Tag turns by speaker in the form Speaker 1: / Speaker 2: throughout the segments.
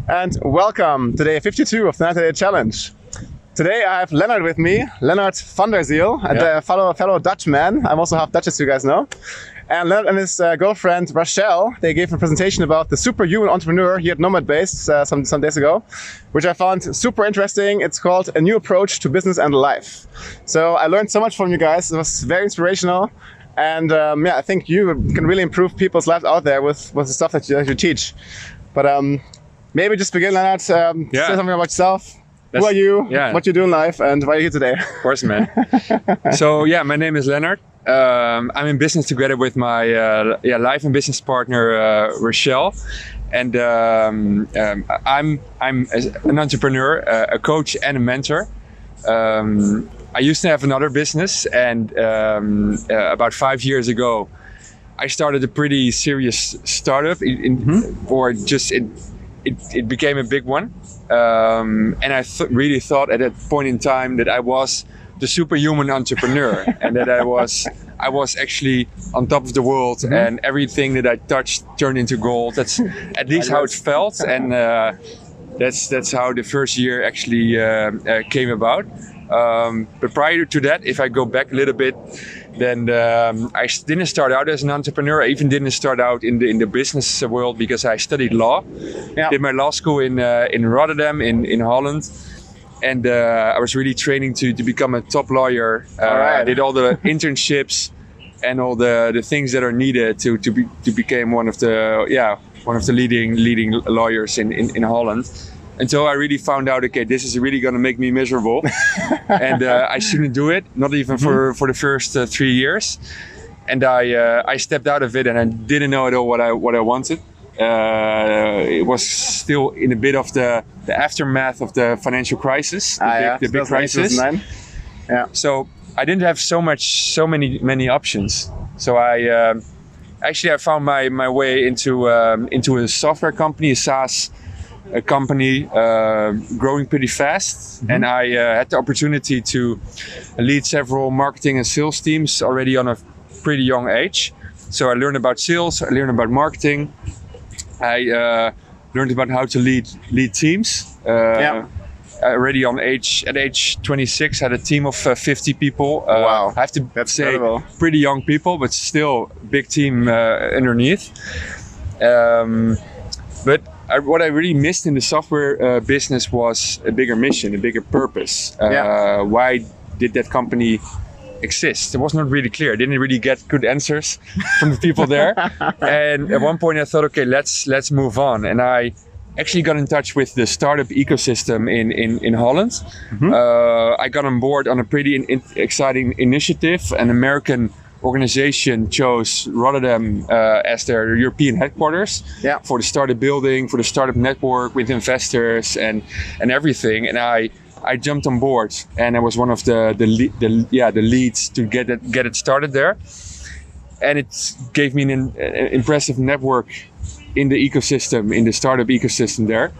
Speaker 1: and welcome to day 52 of the 90-Day Challenge. Today I have Lennart with me, Lennart van der Ziel, and a fellow Dutchman. I'm also half Dutch, as you guys know. And Lennart and his girlfriend Rachel, they gave a presentation about the Superhuman entrepreneur here at Nomadbase some days ago, which I found super interesting. It's called A New Approach to Business and Life. So I learned so much from you guys. It was very inspirational. And I think you can really improve people's lives out there with the stuff that you teach. But maybe just begin, Lennart, say something about yourself. Who are you, what you do in life, and why are you here today?
Speaker 2: Of course, man. So my name is Lennart. I'm in business together with my life and business partner, Rachel. And I'm an entrepreneur, a coach and a mentor. I used to have another business, and about 5 years ago, I started a pretty serious startup, it became a big one. And I really thought at that point in time that I was the superhuman entrepreneur, and that I was actually on top of the world, and everything that I touched turned into gold. That's at least how it felt, and that's how the first year actually came about. But prior to that, if I go back a little bit, then I didn't start out as an entrepreneur. I even didn't start out in the business world because I studied law. Did my law school in Rotterdam in Holland, and I was really training to become a top lawyer. I did all the internships and all the things that are needed to become one of the leading lawyers in Holland. Until I really found out, okay, this is really going to make me miserable, and I shouldn't do it, not even for the first 3 years. And I stepped out of it, and I didn't know at all what I wanted. It was still in a bit of the aftermath of the financial crisis, the big crisis. So I didn't have so many options. So I found my way into a software company, a SaaS. A company growing pretty fast, and I had the opportunity to lead several marketing and sales teams already on a pretty young age. So I learned about sales, I learned about marketing, I learned about how to lead teams. Already at age 26, I had a team of 50 people.
Speaker 1: Wow,
Speaker 2: I have to say,
Speaker 1: incredible.
Speaker 2: Pretty young people, but still big team underneath. But what I really missed in the software business was a bigger mission, a bigger purpose. Why did that company exist? It was not really clear. I didn't really get good answers from the people there. And at one point I thought, okay, let's move on. And I actually got in touch with the startup ecosystem in Holland. I got on board on a pretty exciting initiative. An American organization chose Rotterdam as their European headquarters for the startup building, for the startup network with investors and everything. And I jumped on board, and I was one of the leads to get it started there. And it gave me an impressive network in the ecosystem, in the startup ecosystem there.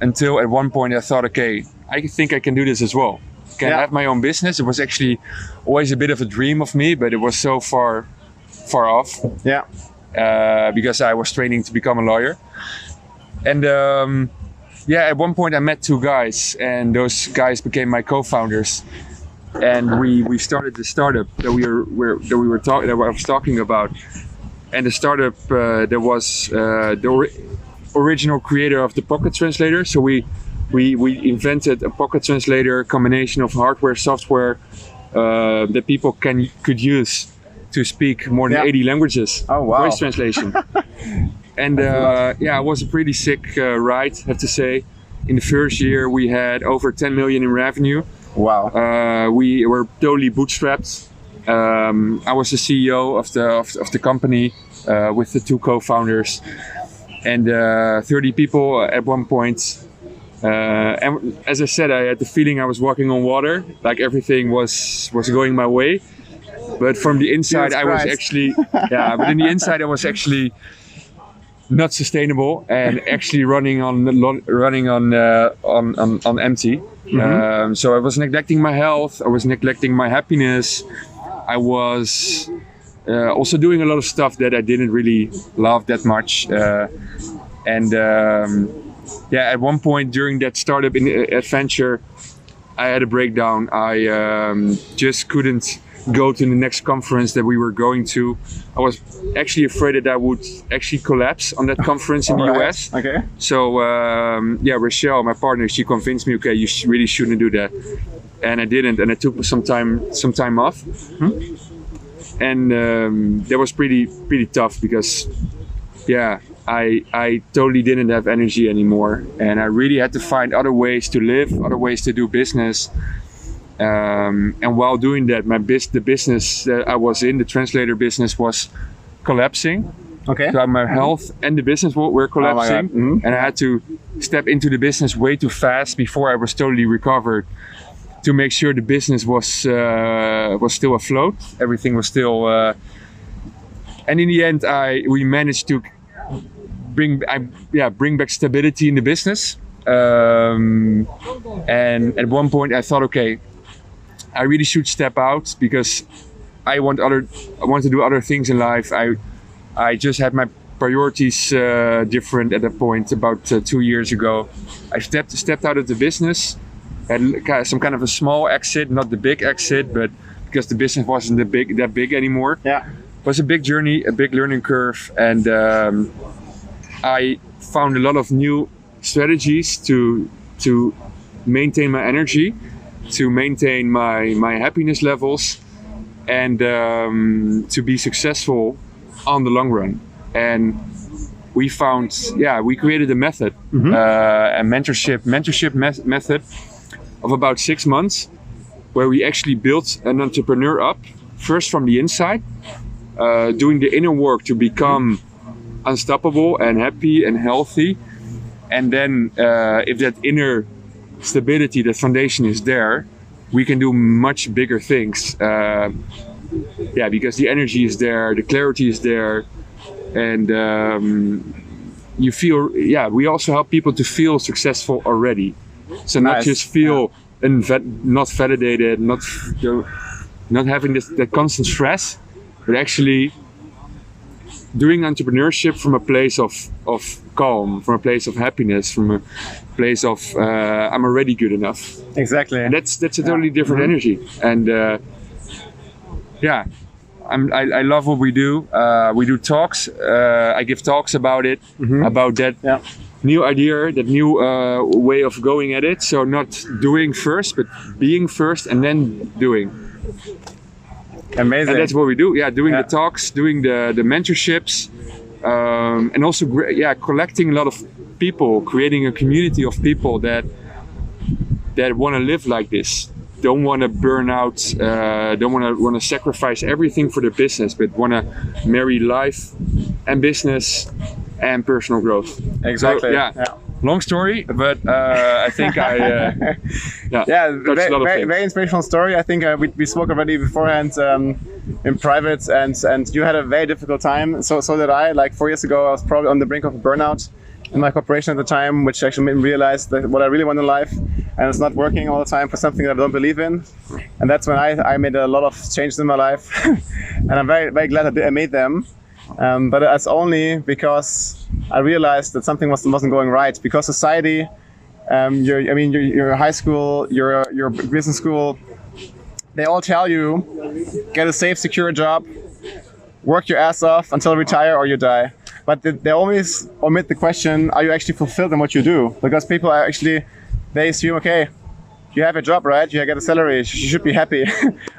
Speaker 2: Until at one point I thought, okay, I think I can do this as well. Can have my own business. It was actually always a bit of a dream of me, but it was so far off. Because I was training to become a lawyer. And at one point I met two guys, and those guys became my co-founders. And we started the startup that I was talking about. And the startup there was the original creator of the Pocket Translator. So we invented a pocket translator, combination of hardware, software that people could use to speak more than 80 languages.
Speaker 1: Oh, wow.
Speaker 2: Voice translation. And it was a pretty sick ride, I have to say. In the first year, we had over 10 million in revenue.
Speaker 1: Wow.
Speaker 2: We were totally bootstrapped. I was the CEO of the company with the two co-founders, and 30 people at one point. And as I said, I had the feeling I was walking on water, like everything was going my way. But from the inside, I was actually, but in the inside, I was actually not sustainable and actually running on empty. So I was neglecting my health. I was neglecting my happiness. I was also doing a lot of stuff that I didn't really love that much. at one point during that startup adventure, I had a breakdown. I just couldn't go to the next conference that we were going to. I was actually afraid that I would actually collapse on that conference in the US.
Speaker 1: Okay.
Speaker 2: So Rochelle, my partner, she convinced me, okay, you really shouldn't do that. And I didn't, and I took some time off. And that was pretty tough because I totally didn't have energy anymore, and I really had to find other ways to live, other ways to do business. And while doing that, the business that I was in, the translator business, was collapsing.
Speaker 1: Okay.
Speaker 2: So my health and the business were collapsing, and I had to step into the business way too fast before I was totally recovered to make sure the business was still afloat. Everything was still. And in the end, we managed to bring back stability in the business. And at one point, I thought, okay, I really should step out because I want to do other things in life. I just had my priorities different at that point about 2 years ago. I stepped out of the business, had some kind of a small exit, not the big exit, but because the business wasn't that big anymore.
Speaker 1: Yeah,
Speaker 2: it was a big journey, a big learning curve, and I found a lot of new strategies to maintain my energy, to maintain my happiness levels, and to be successful on the long run. And we created a method, a mentorship method of about 6 months, where we actually built an entrepreneur up first from the inside, doing the inner work to become unstoppable and happy and healthy. And then if that inner stability, that foundation is there, we can do much bigger things. Because the energy is there, the clarity is there, and you feel, we also help people to feel successful already. So not just feel not validated, not having that constant stress, but actually doing entrepreneurship from a place of calm, from a place of happiness, from a place of I'm already good enough.
Speaker 1: Exactly.
Speaker 2: And that's a totally different energy. And I love what we do. We do talks. I give talks about it, about that new idea, that new way of going at it. So not doing first, but being first and then doing.
Speaker 1: Amazing.
Speaker 2: And that's what we do. Doing the talks, doing the mentorships, and also collecting a lot of people, creating a community of people that want to live like this, don't want to burn out, don't want to sacrifice everything for their business, but want to marry life and business and personal growth.
Speaker 1: Exactly.
Speaker 2: So, long story, but I think
Speaker 1: very inspirational story. I think we spoke already beforehand in private, and you had a very difficult time. So did I. Like 4 years ago, I was probably on the brink of burnout in my corporation at the time, which actually made me realize that what I really want in life, and it's not working all the time for something that I don't believe in. And that's when I made a lot of changes in my life, and I'm very, very glad that I made them. But that's only because I realized that something wasn't going right. Because society, your high school, your business school, they all tell you, get a safe, secure job, work your ass off until retire or you die. But they always omit the question, are you actually fulfilled in what you do? Because people are actually, they assume, okay, you have a job, right? You get a salary, you should be happy.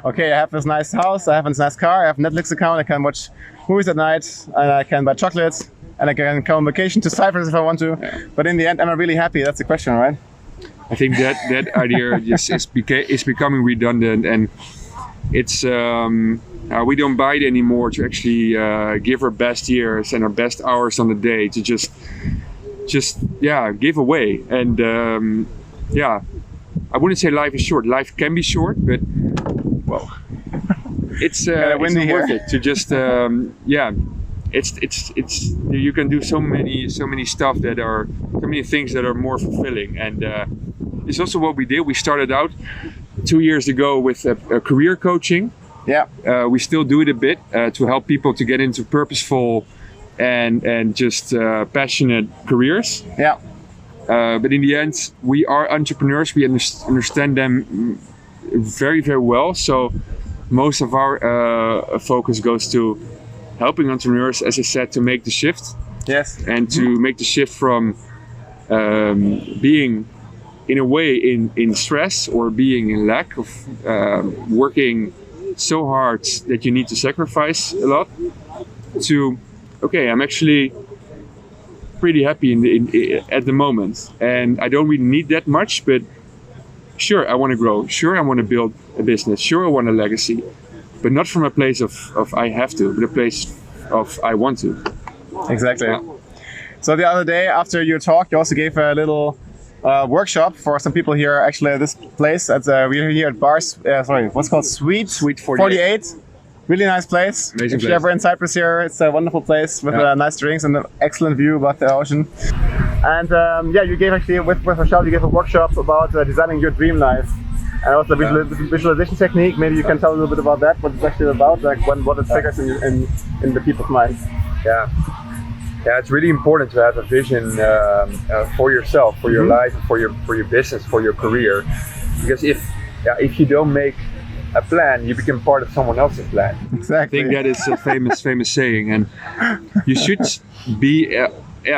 Speaker 1: Okay, I have this nice house, I have this nice car, I have a Netflix account, I can watch movies at night, and I can buy chocolates, and I can come on vacation to Cyprus if I want to. Yeah. But in the end, am I really happy? That's the question, right?
Speaker 2: I think that idea just is becoming redundant, and it's we don't buy it anymore to actually give our best years and our best hours on the day to just give away. And I wouldn't say life is short. Life can be short, but it's not worth it to just it's you can do so many stuff that are so many things that are more fulfilling. And it's also what we did. We started out 2 years ago with a career coaching. We still do it a bit to help people to get into purposeful and just passionate careers. But in the end, we are entrepreneurs. We understand them very, very well. So most of our focus goes to helping entrepreneurs, as I said, to make the shift.
Speaker 1: Yes.
Speaker 2: And to make the shift from being in a way in stress or being in lack of working so hard that you need to sacrifice a lot, to okay, I'm actually pretty happy at the moment, and I don't really need that much, but sure, I want to grow, sure, I want to build a business, sure, I want a legacy, but not from a place of I have to, but a place of I want to.
Speaker 1: Exactly. Yeah. So the other day after your talk, you also gave a little workshop for some people here. Actually, at this place, we're here at Bars. What's called Suite 48. Really nice place.
Speaker 2: Amazing
Speaker 1: if you're ever in Cyprus here, it's a wonderful place with nice drinks and an excellent view about the ocean. And you gave actually with Rochelle, you gave a workshop about designing your dream life. And also visualization technique. Maybe you can tell a little bit about that. What it's actually about, like what it triggers in the people's minds.
Speaker 2: Yeah, it's really important to have a vision for yourself, for your life, for your business, for your career. Because if you don't make a plan, you become part of someone else's plan.
Speaker 1: Exactly.
Speaker 2: I think that is a famous saying, and you should be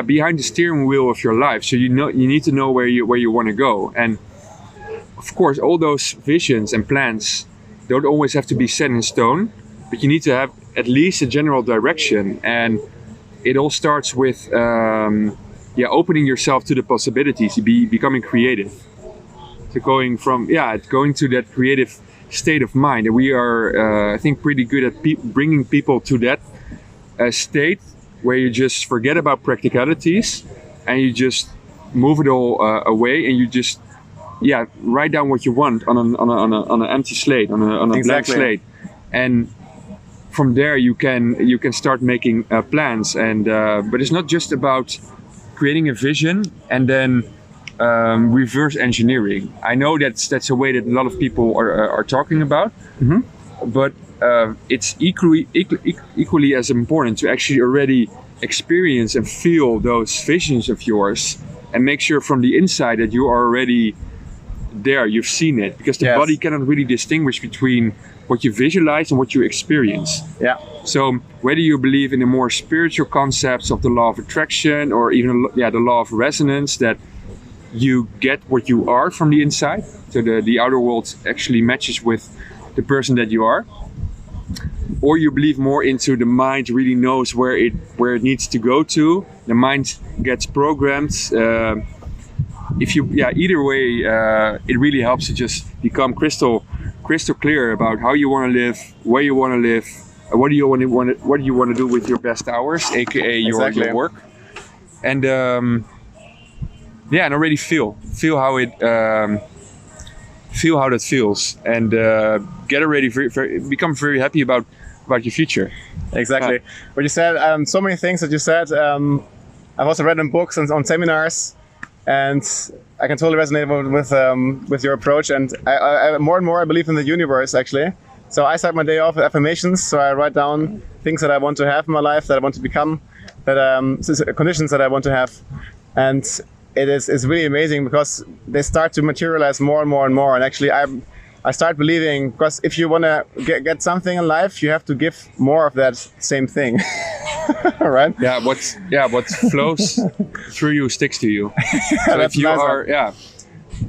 Speaker 2: behind the steering wheel of your life. So you need to know where you want to go. And of course, all those visions and plans don't always have to be set in stone, but you need to have at least a general direction. And it all starts with opening yourself to the possibilities, becoming creative. So going to that creative state of mind. And we are, I think, pretty good at bringing people to that state where you just forget about practicalities and you just move it all away, and you just write down what you want on an empty slate, on a blank slate, and from there you can start making plans. And but it's not just about creating a vision and then reverse engineering. I know that's a way that a lot of people are talking about, but it's equally as important to actually already experience and feel those visions of yours and make sure from the inside that you are already there, you've seen it, because the body cannot really distinguish between what you visualize and what you experience. Yeah. So whether you believe in the more spiritual concepts of the law of attraction or even the law of resonance, that you get what you are from the inside, so the outer world actually matches with the person that you are, or you believe more into the mind really knows where it needs to go to, the mind gets programmed. Either way, it really helps to just become crystal clear about how you want to live, where you want to live, what do you want to do with your best hours, aka your work, and and already feel how that feels, and get already become very happy about your future. Exactly.
Speaker 1: What you said, so many things that you said. I've also read in books and on seminars. And I can totally resonate with your approach. And I more and more I believe in the universe, actually. So I start my day off with affirmations. So I write down things that I want to have in my life, that I want to become, that conditions that I want to have. And it's really amazing because they start to materialize more and more and more. And actually I start believing, because if you want to get something in life, you have to give more of that same thing. Right?
Speaker 2: What flows through you sticks to you. So if you are,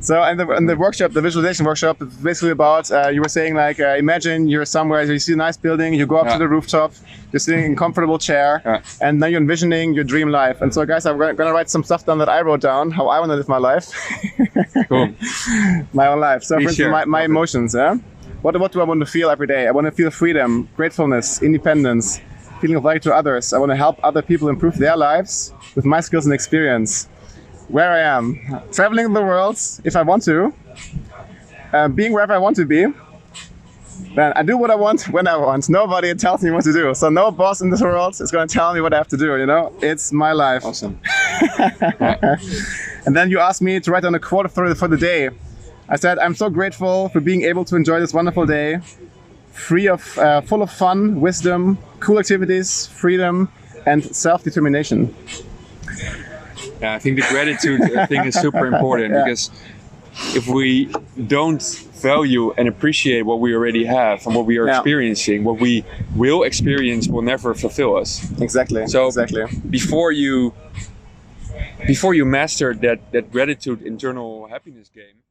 Speaker 1: So in the workshop, the visualization workshop, it's basically about, you were saying like, imagine you're somewhere, you see a nice building, you go up to the rooftop, you're sitting in a comfortable chair, and now you're envisioning your dream life. And so guys, I'm going to write some stuff down that I wrote down, how I want to live my life.
Speaker 2: Cool.
Speaker 1: My own life. So for instance, my emotions, What do I want to feel every day? I want to feel freedom, gratefulness, independence, feeling of value to others. I want to help other people improve their lives with my skills and experience. Where I am, traveling the world if I want to, being wherever I want to be. Then I do what I want when I want. Nobody tells me what to do. So no boss in this world is going to tell me what I have to do. It's my life.
Speaker 2: Awesome.
Speaker 1: And then you asked me to write down a quote for the day. I said, I'm so grateful for being able to enjoy this wonderful day, full of fun, wisdom, cool activities, freedom, and self-determination.
Speaker 2: Yeah, I think the gratitude thing is super important because if we don't value and appreciate what we already have and what we are experiencing, what we will experience will never fulfill us.
Speaker 1: Exactly.
Speaker 2: So
Speaker 1: exactly.
Speaker 2: before you master that gratitude internal happiness game,